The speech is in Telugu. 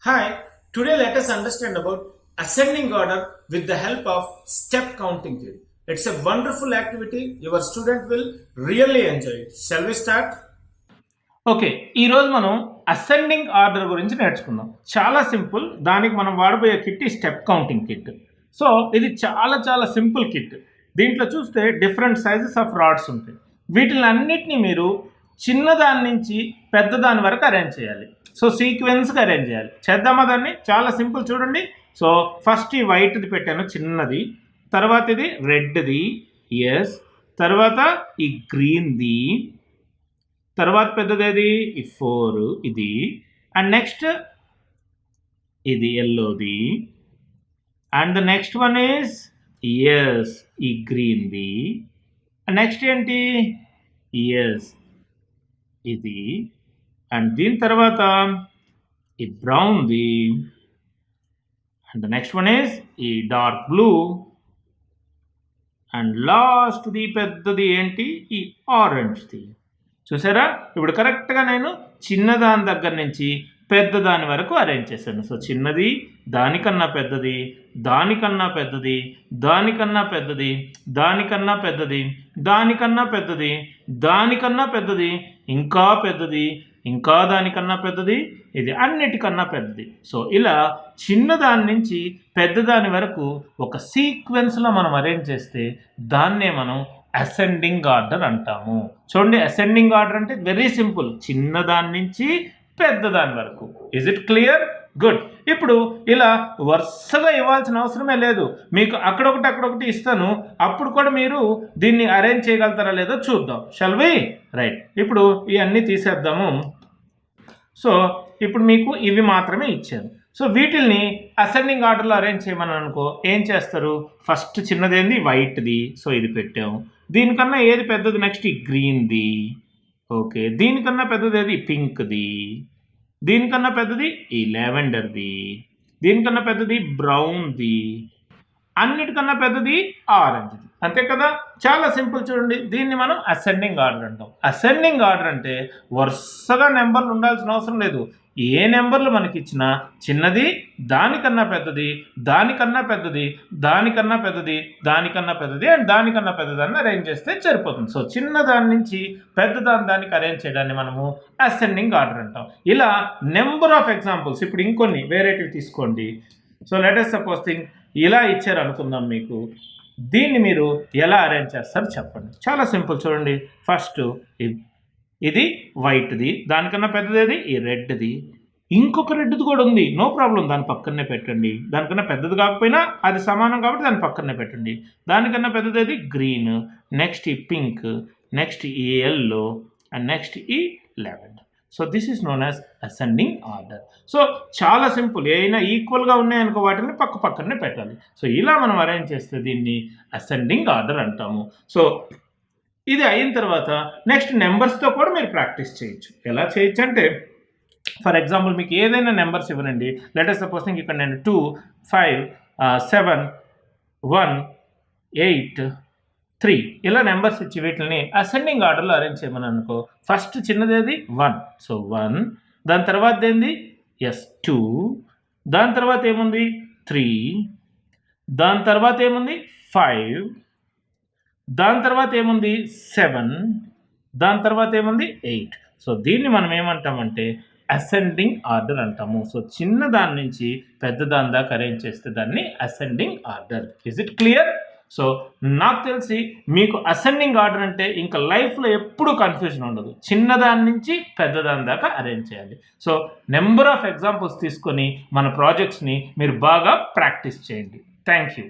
Hi, today let us understand about ascending order with the help of step counting kit. It's a wonderful activity. Your student will really enjoy it. Shall we start? Okay ఈరోజు మనం అసెండింగ్ ఆర్డర్ గురించి నేర్చుకుందాం. చాలా సింపుల్. దానికి మనం వాడబోయే కిట్ ఈ స్టెప్ కౌంటింగ్ కిట్. సో ఇది చాలా సింపుల్ కిట్. దీంట్లో చూస్తే డిఫరెంట్ సైజెస్ ఆఫ్ రాడ్స్ ఉంటాయి. వీటిని అన్నిటినీ మీరు చిన్నదాని నుంచి పెద్దదాని వరకు అరేంజ్ చేయాలి. సో సీక్వెన్స్గా అరేంజ్ చేయాలి. చేద్దామా దాన్ని? చాలా సింపుల్ చూడండి. సో ఫస్ట్ ఈ వైట్ది పెట్టాను చిన్నది, తర్వాత ఇది రెడ్ది, ఎస్, తర్వాత ఈ గ్రీన్ది, తర్వాత పెద్దది ఈ 4 ఇది, అండ్ నెక్స్ట్ ఇది ఎల్లోది, and the next one is ఎస్ ఈ గ్రీన్ది, నెక్స్ట్ ఏంటి ఎస్ ఇది, అండ్ దీని తర్వాత ఈ బ్రౌన్ది, and the next one is ఈ డార్క్ బ్లూ, అండ్ లాస్ట్ది పెద్దది ఏంటి ఈ ఆరెంజ్ది. చూసారా? ఇప్పుడు కరెక్ట్గా నేను చిన్నదాని దగ్గర నుంచి పెద్దదాని వరకు అరేంజ్ చేశాను. సో చిన్నది, దానికన్నా పెద్దది, దానికన్నా పెద్దది, దానికన్నా పెద్దది, దానికన్నా పెద్దది, దానికన్నా పెద్దది, దానికన్నా పెద్దది, ఇంకా పెద్దది, ఇంకా దానికన్నా పెద్దది, ఇది అన్నిటికన్నా పెద్దది. సో ఇలా చిన్నదాని నుంచి పెద్దదాని వరకు ఒక సీక్వెన్స్లో మనం అరేంజ్ చేస్తే దాన్నే మనం అసెండింగ్ ఆర్డర్ అంటాము. చూడండి, అసెండింగ్ ఆర్డర్ అంటే వెరీ సింపుల్, చిన్నదాని నుంచి పెద్దదాని వరకు. Is it clear? గుడ్. ఇప్పుడు ఇలా వరుసగా ఇవ్వాల్సిన అవసరమే లేదు. మీకు అక్కడొకటి ఇస్తాను, అప్పుడు కూడా మీరు దీన్ని అరేంజ్ చేయగలుగుతారా లేదో చూద్దాం. Shall we? రైట్. ఇప్పుడు ఇవన్నీ తీసేద్దాము. సో ఇప్పుడు మీకు ఇవి మాత్రమే ఇచ్చాను. సో వీటిల్ని అసెండింగ్ ఆర్డర్లో అరేంజ్ చేయమని అనుకో, ఏం చేస్తారు? ఫస్ట్ చిన్నదేంది వైట్ది, సో ఇది పెట్టాము. దీనికన్నా ఏది పెద్దది? నెక్స్ట్ ఈ గ్రీన్ది. ఓకే, దీనికన్నా పెద్దది ఏది? పింక్ది. దీనికన్నా పెద్దది ఈ లెవెండర్ది. దీనికన్నా పెద్దది బ్రౌన్ది. అన్నిటికన్నా పెద్దది ఆరెంజ్ది. అంతే కదా? చాలా సింపుల్. చూడండి, దీన్ని మనం అసెండింగ్ ఆర్డర్ అంటాం. అసెండింగ్ ఆర్డర్ అంటే వరుసగా నెంబర్లు ఉండాల్సిన అవసరం లేదు. ఏ నెంబర్లు మనకి ఇచ్చినా చిన్నది, దానికన్నా పెద్దది, దానికన్నా పెద్దది, దానికన్నా పెద్దది, దానికన్నా పెద్దది అండ్ దానికన్నా పెద్దదాన్ని అరేంజ్ చేస్తే సరిపోతుంది. సో చిన్నదాని నుంచి దానికి అరేంజ్ చేయడాన్ని మనము అసెండింగ్ ఆర్డర్ అంటాం. ఇలా నెంబర్ ఆఫ్ ఎగ్జాంపుల్స్. ఇప్పుడు ఇంకొన్ని వేరేటివి తీసుకోండి. So let us suppose think ఇలా ఇచ్చారు అనుకుందాం మీకు. దీన్ని మీరు ఎలా అరేంజ్ చేస్తారు చెప్పండి. చాలా సింపుల్. చూడండి, ఫస్ట్ ఇది వైట్ది, దానికన్నా పెద్దది ఈ రెడ్ది, ఇంకొక రెడ్ది కూడా ఉంది, నో ప్రాబ్లం, దాని పక్కనే పెట్టండి. దానికన్నా పెద్దది కాకపోయినా అది సమానం కాబట్టి దాని పక్కనే పెట్టండి. దానికన్నా పెద్దది గ్రీన్, నెక్స్ట్ ఈ పింక్, నెక్స్ట్ ఈ ఎల్లో, అండ్ నెక్స్ట్ ఈ lavender. So this is known as ascending order. So చాలా సింపుల్. ఏమైనా ఈక్వల్గా ఉన్నాయనుకో వాటిని పక్కనే పెట్టాలి. సో ఇలా మనం అరేంజ్ చేస్తే దీన్ని అసెండింగ్ ఆర్డర్ అంటాము. సో ఇది అయిన తర్వాత నెక్స్ట్ నెంబర్స్తో కూడా మీరు ప్రాక్టీస్ చేయొచ్చు. ఎలా చేయొచ్చు అంటే, ఫర్ ఎగ్జాంపుల్ మీకు ఏదైనా నెంబర్స్ ఇవ్వనండి. లెట్ us సపోజ్ థింక్ ఇక్కడ నేను 2, 5, 7, 1, 8, 3 ఇలా నెంబర్స్ ఇచ్చి వీటిని అసెండింగ్ ఆర్డర్లో అరేంజ్ చేయమని అనుకో. ఫస్ట్ చిన్నదేది 1, సో 1. దాని తర్వాత ఏంది? ఎస్ 2. దాని తర్వాత ఏముంది? 3. దాని తర్వాత ఏముంది? 5. దాని తర్వాత ఏముంది? 7. దాని తర్వాత ఏముంది? 8. సో దీన్ని మనం ఏమంటామంటే అసెండింగ్ ఆర్డర్ అంటాము. సో చిన్న దాని నుంచి పెద్ద దాని దాకా అరేంజ్ చేస్తే దాన్ని ascending order. Is it clear? So నాకు తెలిసి మీకు అసెండింగ్ ఆర్డర్ అంటే ఇంకా లైఫ్లో ఎప్పుడూ కన్ఫ్యూజన్ ఉండదు. చిన్నదాని నుంచి పెద్దదాని దాకా అరేంజ్ చేయాలి. సో నెంబర్ ఆఫ్ ఎగ్జాంపుల్స్ తీసుకొని మన ప్రాజెక్ట్స్ని మీరు బాగా ప్రాక్టీస్ చేయండి. Thank you.